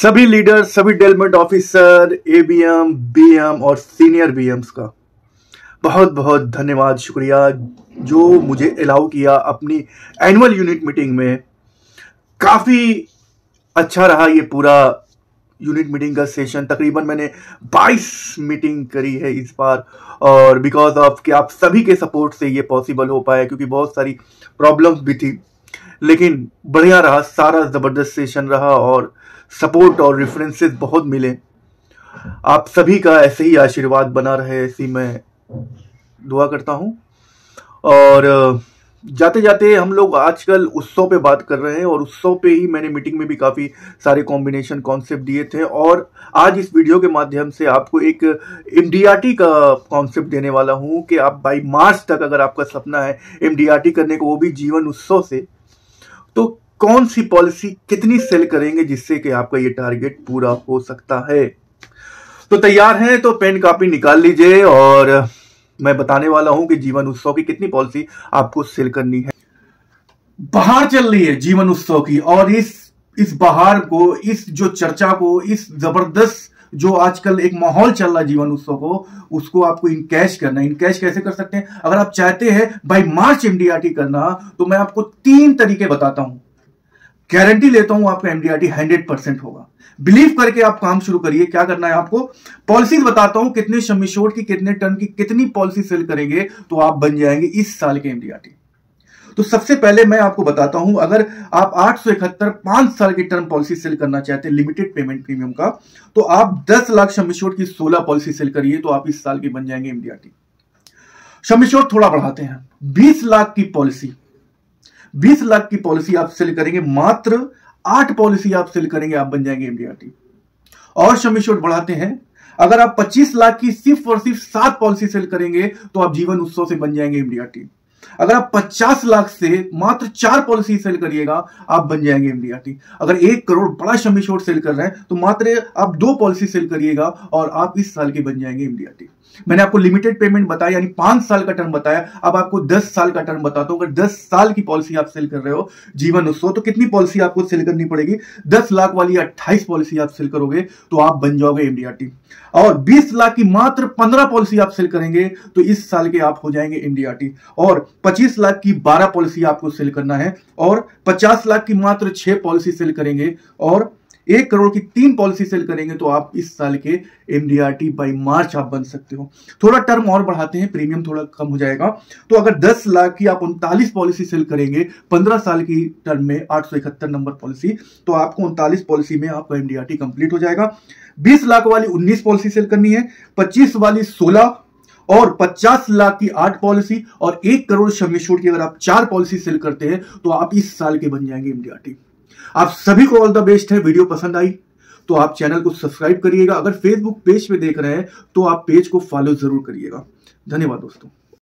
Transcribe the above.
सभी लीडर, सभी development officer, ABM, BM और सीनियर बीएम्स का बहुत बहुत धन्यवाद, शुक्रिया जो मुझे अलाउ किया अपनी एनुअल यूनिट मीटिंग में। काफ़ी अच्छा रहा ये पूरा यूनिट मीटिंग का सेशन। तकरीबन मैंने 22 मीटिंग करी है इस बार, और बिकॉज ऑफ कि आप सभी के सपोर्ट से ये पॉसिबल हो पाया, क्योंकि बहुत सारी प्रॉब्लम्स भी थी, लेकिन बढ़िया रहा, सारा ज़बरदस्त सेशन रहा और सपोर्ट और रेफरेंसेस बहुत मिले। आप सभी का ऐसे ही आशीर्वाद बना रहे, ऐसी मैं दुआ करता हूँ। और जाते जाते हम लोग आजकल उत्सव पे बात कर रहे हैं, और उत्सव पे ही मैंने मीटिंग में भी काफ़ी सारे कॉम्बिनेशन कॉन्सेप्ट दिए थे, और आज इस वीडियो के माध्यम से आपको एक एमडीआरटी का कॉन्सेप्ट देने वाला हूँ कि आप बाई मार्च तक अगर आपका सपना है एमडीआरटी करने को, वो भी जीवन उत्सव से, तो कौन सी पॉलिसी कितनी सेल करेंगे जिससे कि आपका ये टारगेट पूरा हो सकता है। तो तैयार हैं तो पेन कापी निकाल लीजिए, और मैं बताने वाला हूं कि जीवन उत्सव की कितनी पॉलिसी आपको सेल करनी है। बहार चल रही है जीवन उत्सव की, और इस बहार को, इस जो चर्चा को, इस जबरदस्त जो आजकल एक माहौल चल रहा है जीवन उत्सव को, उसको आपको इनकैश करना है। इनकैश कैसे कर सकते हैं? अगर आप चाहते हैं बाई मार्च एमडीआरटी करना, तो मैं आपको 3 तरीके बताता हूं। गारंटी लेता हूं आपका एमडीआरटी 100% होगा। बिलीव करके आप काम शुरू करिए। क्या करना है आपको? पॉलिसीज बताता हूं, कितने सम एश्योर्ड की, कितने टर्म की, कितनी पॉलिसी सेल करेंगे तो आप बन जाएंगे इस साल के एमडीआरटी। तो सबसे पहले मैं आपको बताता हूं, अगर आप 871 5 साल की टर्म पॉलिसी सेल करना चाहते हैं लिमिटेड पेमेंट प्रीमियम का, तो आप 10 लाख सम एश्योर्ड की 16 पॉलिसी सेल करिए तो आप इस साल की बन जाएंगे एमडीआरटी। सम एश्योर्ड थोड़ा बढ़ाते हैं, 20 लाख की पॉलिसी, 20 लाख की पॉलिसी आप सेल करेंगे, मात्र 8 पॉलिसी आप सेल करेंगे, आप बन जाएंगे एमडीआरटी। और सम एश्योर्ड बढ़ाते हैं, अगर आप 25 लाख की सिर्फ और सिर्फ 7 पॉलिसी सेल करेंगे तो आप जीवन उत्सव से बन जाएंगे एमडीआरटी। अगर आप 50 लाख से मात्र 4 पॉलिसी सेल करिएगा, आप बन जाएंगे एमडीआरटी। अगर 1 करोड़ बड़ा सम एश्योर्ड सेल कर रहे हैं तो मात्र आप 2 पॉलिसी सेल करिएगा और आप इस साल के बन जाएंगे एमडीआरटी। मैंने आपको लिमिटेड पेमेंट बताया, यानी 5 साल का टर्म बताया, अब आपको 10 साल का टर्म बताता हूं। अगर 10 साल की पॉलिसी आप सेल कर रहे हो जीवन उत्सव, तो कितनी पॉलिसी आपको सेल करनी पड़ेगी? 10 लाख वाली 28 पॉलिसी आप सेल करोगे तो आप बन जाओगे एमडीआरटी। और 20 लाख की मात्र 15 पॉलिसी आप सेल करेंगे तो इस साल के आप हो जाएंगे एमडीआरटी। और 25 लाख की 12 पॉलिसी आपको सेल करना है, और 50 लाख की मात्र 6 पॉलिसी सेल करेंगे, और 1 करोड़ की 3 पॉलिसी सेल करेंगे तो आप इस साल के एमडीआरटी बाई मार्च आप बन सकते हो। थोड़ा टर्म और बढ़ाते हैं, प्रीमियम थोड़ा कम हो जाएगा। तो अगर 10 लाख की आप 39 पॉलिसी सेल करेंगे 15 साल की टर्म में, 871 नंबर पॉलिसी, तो आपको 39 पॉलिसी में आपका एमडीआरटी कंप्लीट हो जाएगा। 20 लाख वाली 19 पॉलिसी सेल करनी है, 25 वाली 16, और 50 लाख की 8 पॉलिसी, और 1 करोड़ सम एश्योर्ड की अगर आप 4 पॉलिसी सेल करते हैं तो आप इस साल के बन जाएंगे एमडीआरटी। आप सभी को ऑल द बेस्ट है। वीडियो पसंद आई तो आप चैनल को सब्सक्राइब करिएगा। अगर फेसबुक पेज पे देख रहे हैं तो आप पेज को फॉलो जरूर करिएगा। धन्यवाद दोस्तों।